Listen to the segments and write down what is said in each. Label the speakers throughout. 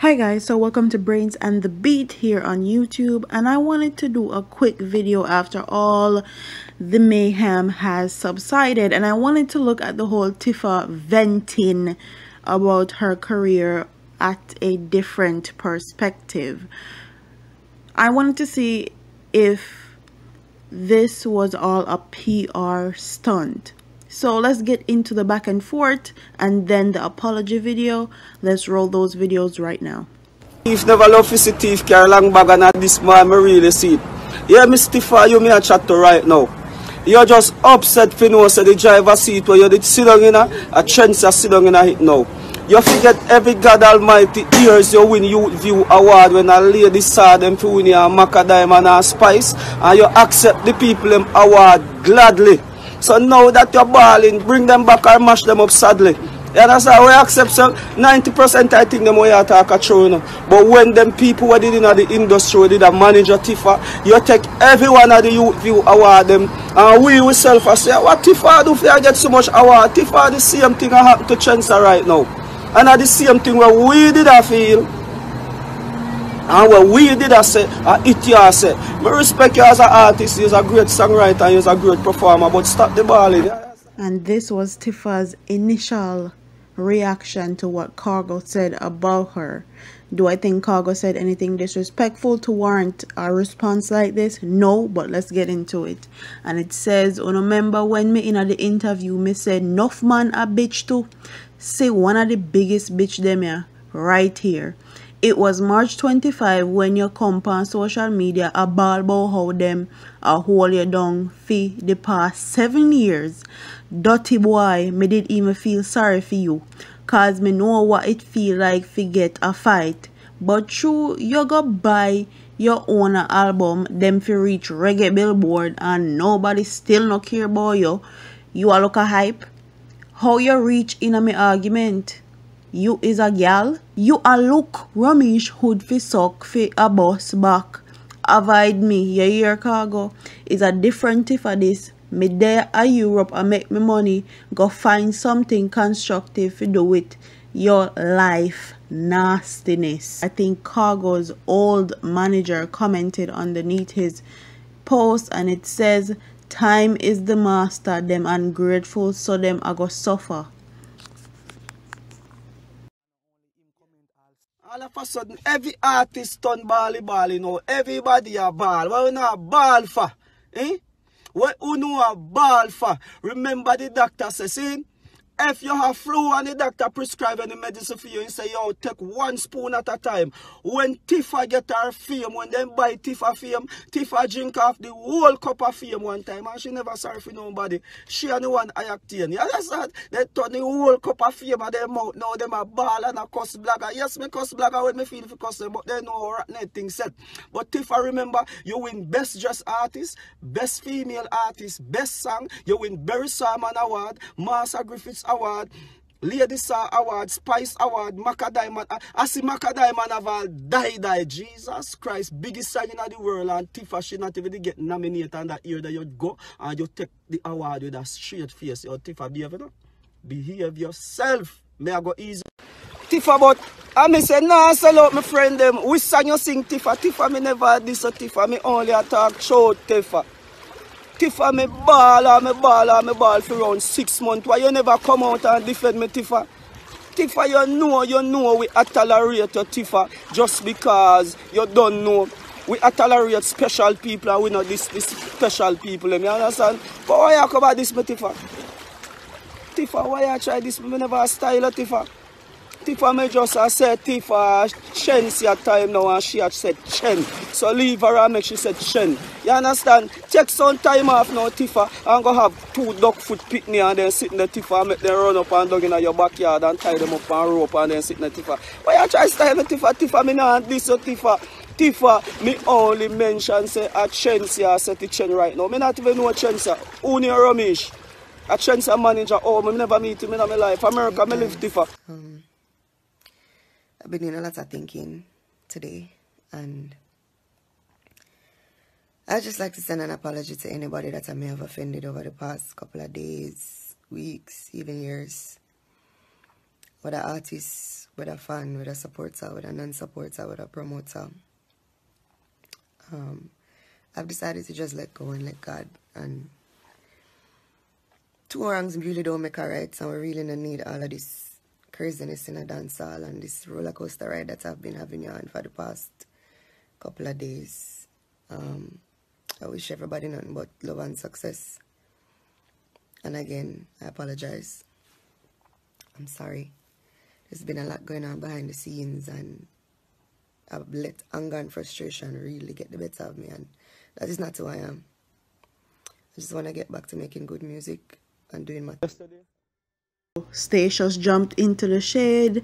Speaker 1: Hi guys, so welcome to Brains and the Beat here on YouTube, and I wanted to do a quick video after all the mayhem has subsided, and I wanted to look at the whole Tifa venting about her career at a different perspective. I wanted to see if this was all a PR stunt. So let's get into the back and forth and then the apology video. Let's roll those videos right now.
Speaker 2: Thief never love to see thief carry long bag, and at this man me really see it. Yeah, Miss Tifa, you me a chat to right now. You're just upset for no say the driver seat where you did sit down in a chance to sit down in it now. You forget every God Almighty years you win Youth View Award when a lady saw them to win your macadam and a spice, and you accept the people them award gladly. So now that you're balling, bring them back or mash them up sadly. You understand? We accept some 90% I think them way attack a true, you know. But when them people who did in the industry, did a manager Tifa, you take everyone at the Youth View Award them, and we ourselves say, what Tifa do if you get so much award? Tifa the same thing that happened to Chancer right now. And at the same thing where we did I feel, and what we did I say, it you say. I respect you as an artist, you're a great songwriter and you're a great performer, but stop the balling.
Speaker 1: And this was Tifa's initial reaction to what Khago said about her. Do I think Khago said anything disrespectful to warrant a response like this? No, but let's get into it. And it says, remember when me in the interview, me said, enough man a bitch too. Say one of the biggest bitch them here, right here. It was March 25 when you come on social media a ball about how them a hold you down for the past 7 years. Dirty boy, me did even feel sorry for you, cause me know what it feel like to get a fight. But true, you go buy your own album, them fi reach reggae billboard, and nobody still no care about you. You a look a hype. How you reach in a me argument? You is a gal. You a look Ramesh hood fi suck fi a boss back. Avoid me, you hear Khago? Is a different for this. Me there a Europe and make me money. Go find something constructive to do with your life nastiness. I think Khago's old manager commented underneath his post, and it says, time is the master, them ungrateful, so them a go suffer.
Speaker 2: All of a sudden, every artist turn bally, you know. Everybody a ball. What we not ball for? Eh? What you know a ball for? Remember the doctor says, see, if you have flu and the doctor prescribe any medicine for you, he say, yo, take 1 spoon at a time. When Tifa get her fame, when them buy Tifa fame, Tifa drink off the whole cup of fame one time, and she never sorry for nobody. She and the one I acting. You understand? They turn the whole cup of fame at their mouth. Now them a ball and a cuss blagger. Yes, me cuss blagger when me feel for cuss them, but they know how nothing said. But Tifa, remember, you win Best Dressed Artist, Best Female Artist, Best Song, you win Barry Salmon Award, Master Griffiths Award, Lady Star Award, Spice Award, Macadam. I see Macadam have all die. Jesus Christ, biggest song in the world, and Tifa should not even get nominated on that year that you go and you take the award with a straight face. Your Tifa, behave yourself. May I go easy? Tifa, but I me say, nah, sell out my friend them. Which song you sing, Tifa? Tifa, me never this or Tifa, me only attack show Tifa. Tifa, me ball for around 6 months. Why you never come out and defend me, Tifa? Tifa, you know we tolerate you, Tifa, just because you don't know. We tolerate special people and we know this special people, you understand? But why you come at this, me, Tifa? Tifa, why you try this? Me never style, Tifa. Tifa, me just said Tifa, Chen see a time now and she had said Chen. So leave her and make she said Chen. You understand? Take some time off now, Tifa, and go have 2 duck foot picnic and then sit in the Tifa and make them run up and down in your backyard and tie them up and rope and then sit in the Tifa. But you try to style me, Tifa? Tifa, me not this so Tifa. Tifa, me only mention say a Chen see a set the Chen right now. Me not even know Chen see. Uni Ramesh. A Chen see manager. Oh, me never meet him in my life. America, me live Tifa.
Speaker 3: I've been doing a lot of thinking today, and I'd just like to send an apology to anybody that I may have offended over the past couple of days, weeks, even years. whether artist, whether fan, whether supporter, whether non-supporter, whether promoter, I've decided to just let go and let God. And two wrongs really don't make a right, and we really don't need all of this craziness in a dancehall and this roller coaster ride that I've been having on for the past couple of days. I wish everybody nothing but love and success. And again, I apologize. I'm sorry. There's been a lot going on behind the scenes, and I've let anger and frustration really get the better of me, and that is not who I am. I just want to get back to making good music and doing my...
Speaker 1: Statius jumped into the shade.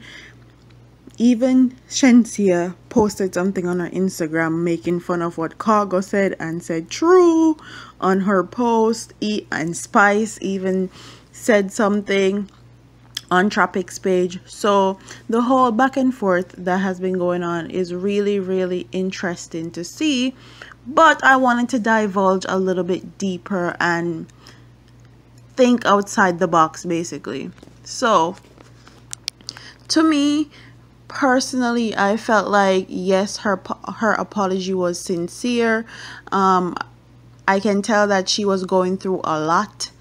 Speaker 1: Even Shensia posted something on her Instagram making fun of what Khago said and said true on her post. And Spice even said something on Tropic's page. So the whole back and forth that has been going on is really, really interesting to see. But I wanted to divulge a little bit deeper and think outside the box, basically. So to me personally, I felt like yes, her apology was sincere. I can tell that she was going through a lot,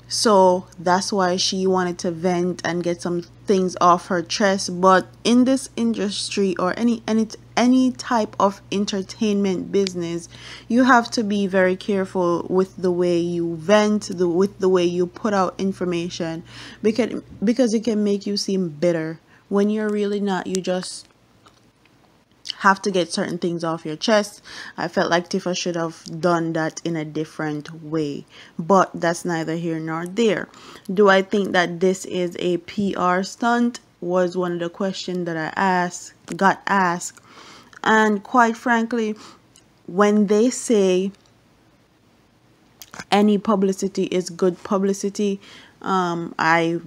Speaker 1: so that's why she wanted to vent and get some things off her chest. But in this industry, or any type of entertainment business, you have to be very careful with the way you vent, with the way you put out information, because it can make you seem bitter when you're really not. You just have to get certain things off your chest. I felt like Tifa should have done that in a different way, but that's neither here nor there. Do I think that this is a PR stunt was one of the questions that I got asked. And quite frankly, when they say any publicity is good publicity, I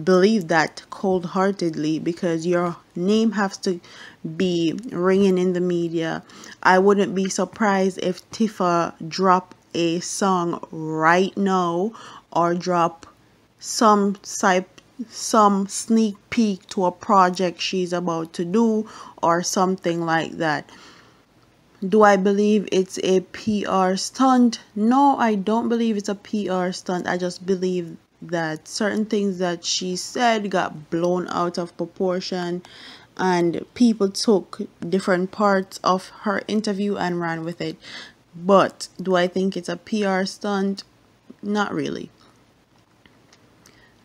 Speaker 1: believe that cold-heartedly, because your name has to be ringing in the media. I wouldn't be surprised if Tifa drop a song right now, or drop some sneak peek to a project she's about to do or something like that. Do I believe it's a PR stunt? No, I don't believe it's a PR stunt. I just believe that certain things that she said got blown out of proportion, and people took different parts of her interview and ran with it. But do I think it's a PR stunt? Not really.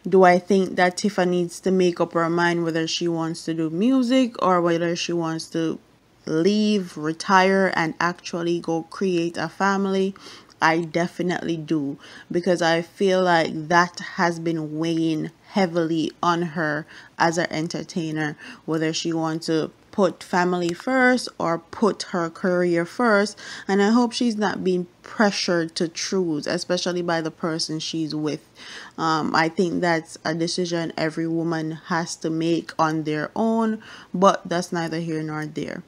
Speaker 1: Do I think that Tifa needs to make up her mind whether she wants to do music or whether she wants to leave, retire, and actually go create a family? I definitely do, because I feel like that has been weighing heavily on her as an entertainer, whether she wants to put family first or put her career first. And I hope she's not being pressured to choose, especially by the person she's with. I think that's a decision every woman has to make on their own, but that's neither here nor there.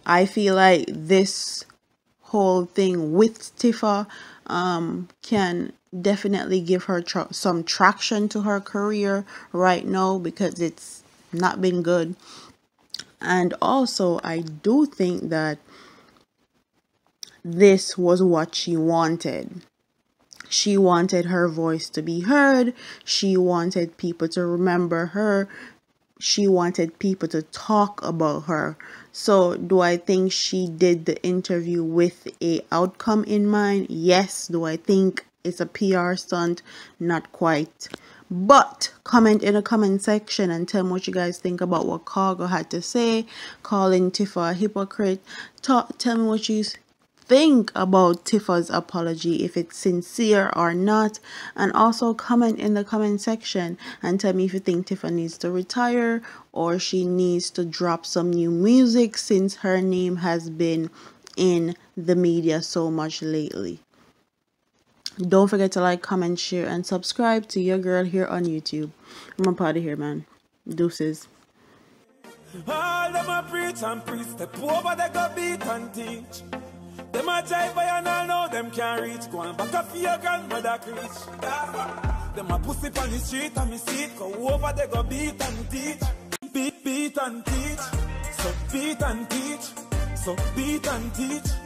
Speaker 1: I feel like this whole thing with Tifa can definitely give her some traction to her career right now, because it's not been good. And also, I do think that this was what she wanted. She wanted her voice to be heard. She wanted people to remember her. She wanted people to talk about her. So do I think she did the interview with a outcome in mind? Yes. Do I think it's a PR stunt? Not quite. But comment in the comment section and tell me what you guys think about what Khago had to say, calling Tifa a hypocrite. Tell me what you think about Tifa's apology, if it's sincere or not. And also comment in the comment section and tell me if you think Tifa needs to retire or she needs to drop some new music, since her name has been in the media so much lately. Don't forget to like, comment, share, and subscribe to your girl here on YouTube. I'm up out of here, man. Deuces.
Speaker 4: All them a preach and preach, step over, they go beat and teach. Them a jive by and all know them can't reach. Go on back up for your grandmother preach. Them a pussy on the street and me see it. Go over they go beat and teach. Beat and teach. So beat and teach. So beat and teach.